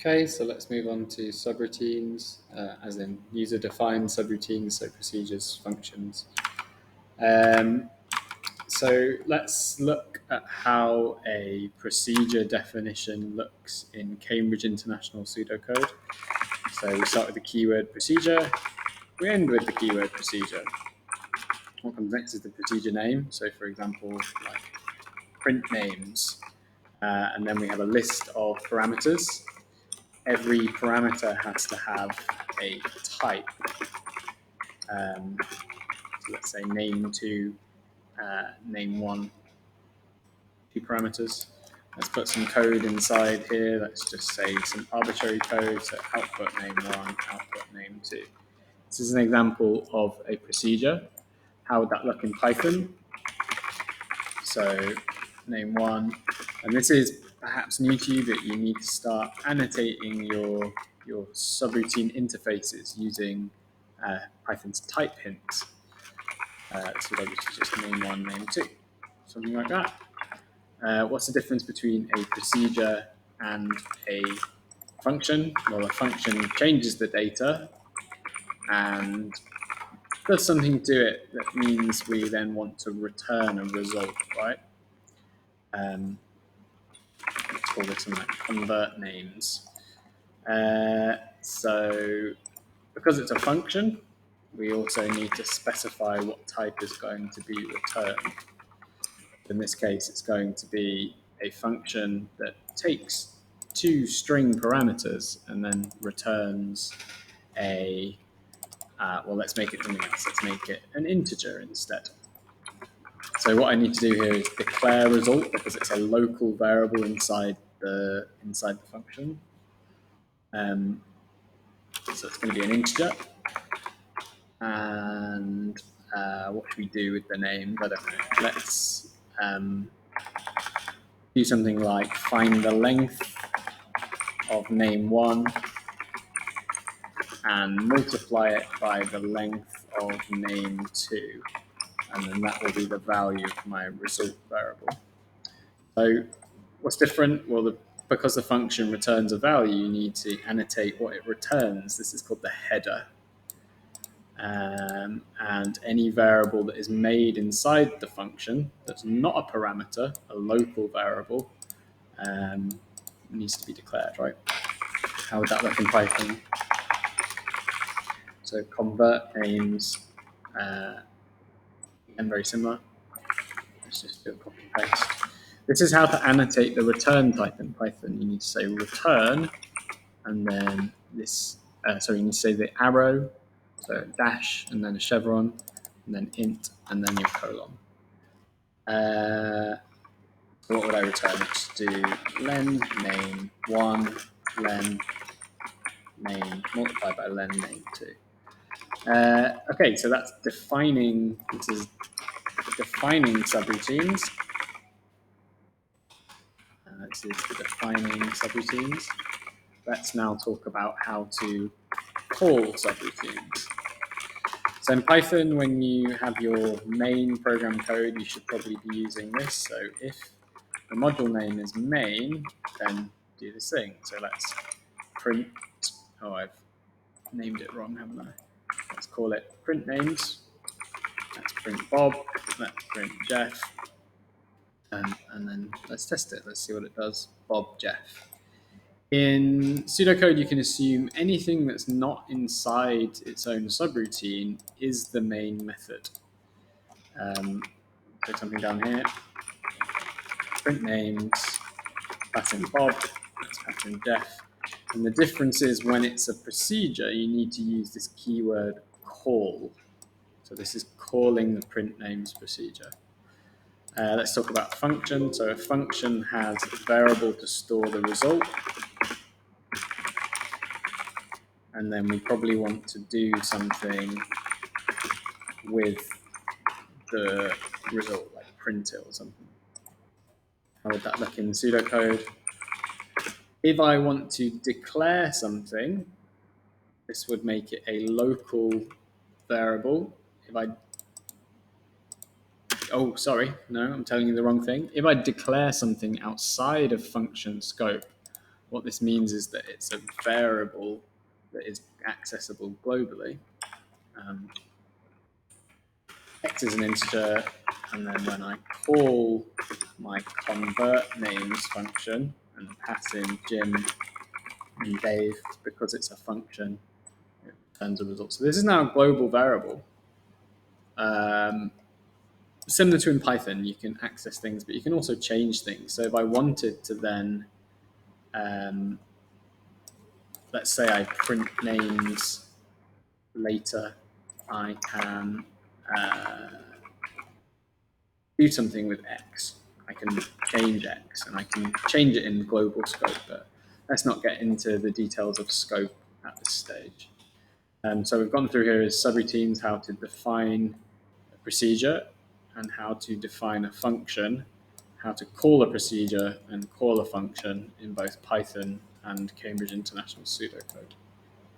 Okay, so let's move on to subroutines, as in user-defined subroutines, so procedures, functions. Um, so let's look at how a procedure definition looks in Cambridge International Pseudocode. So we start with the keyword procedure, we end with the keyword procedure. What comes next is the procedure name. So for example, like print names. And then we have a list of parameters. Every parameter has to have a type. So let's say name2, name1, two parameters. Let's put some code inside here. Let's just say some arbitrary code. So output name1, output name2. This is an example of a procedure. How would that look in Python? So name1, and this is perhaps new to you, that you need to start annotating your subroutine interfaces using Python's type hints. So that is just name1, name2, something like that. What's the difference between a procedure and a function? Well, a function changes the data and does something to it that means we then want to return a result, right? Let's call this something like convert names. So because it's a function, we also need to specify what type is going to be returned. In this case, it's going to be a function that takes two string parameters and then returns a, well, let's make it something else. Let's make it an integer instead. So what I need to do here is declare result, because it's a local variable inside the function. So it's going to be an integer. And what should we do with the names? I don't know. Let's do something like find the length of name1 and multiply it by the length of name2. And then that will be the value of my result variable. So what's different? Well, because the function returns a value, you need to annotate what it returns. This is called the header. And any variable that is made inside the function that's not a parameter, a local variable, needs to be declared, right? How would that look in Python? So convert names, and very similar. Let's just do a copy and paste. This is how to annotate the return type in Python. You need to say return, and then this, you need to say the arrow, so dash, and then a chevron, and then int, and then your colon. What would I return? Let's do len name1, len name multiplied by len name2. Okay, so that's defining. This is defining subroutines. This is the defining subroutines. Let's now talk about how to call subroutines. So in Python, when you have your main program code, you should probably be using this. So if the module name is main, then do this thing. So let's print, oh, I've named it wrong, haven't I? Let's call it print names. Let's print Bob, let's print Jeff, and then let's test it. Let's see what it does. Bob, Jeff. In pseudocode, you can assume anything that's not inside its own subroutine is the main method. Put something down here. Print names, pass in Bob, let's pass in Jeff. And the difference is when it's a procedure, you need to use this keyword call. So this is calling the print names procedure. Let's talk about function. So a function has a variable to store the result. And then we probably want to do something with the result, like print it or something. How would that look in pseudocode? If I want to declare something, this would make it a local variable. Oh, I'm telling you the wrong thing. If I declare something outside of function scope, What this means is that it's a variable that is accessible globally. X is an integer, and then when I call my convert names function and pass in Jim and Dave, because it's a function, it returns a result. So this is now a global variable. Similar to in Python, you can access things, but you can also change things. So if I wanted to then, let's say I print names later, I can do something with X. I can change X, and I can change it in global scope, but let's not get into the details of scope at this stage. So we've gone through here is subroutines, how to define a procedure, and how to define a function, how to call a procedure and call a function in both Python and Cambridge International Pseudocode.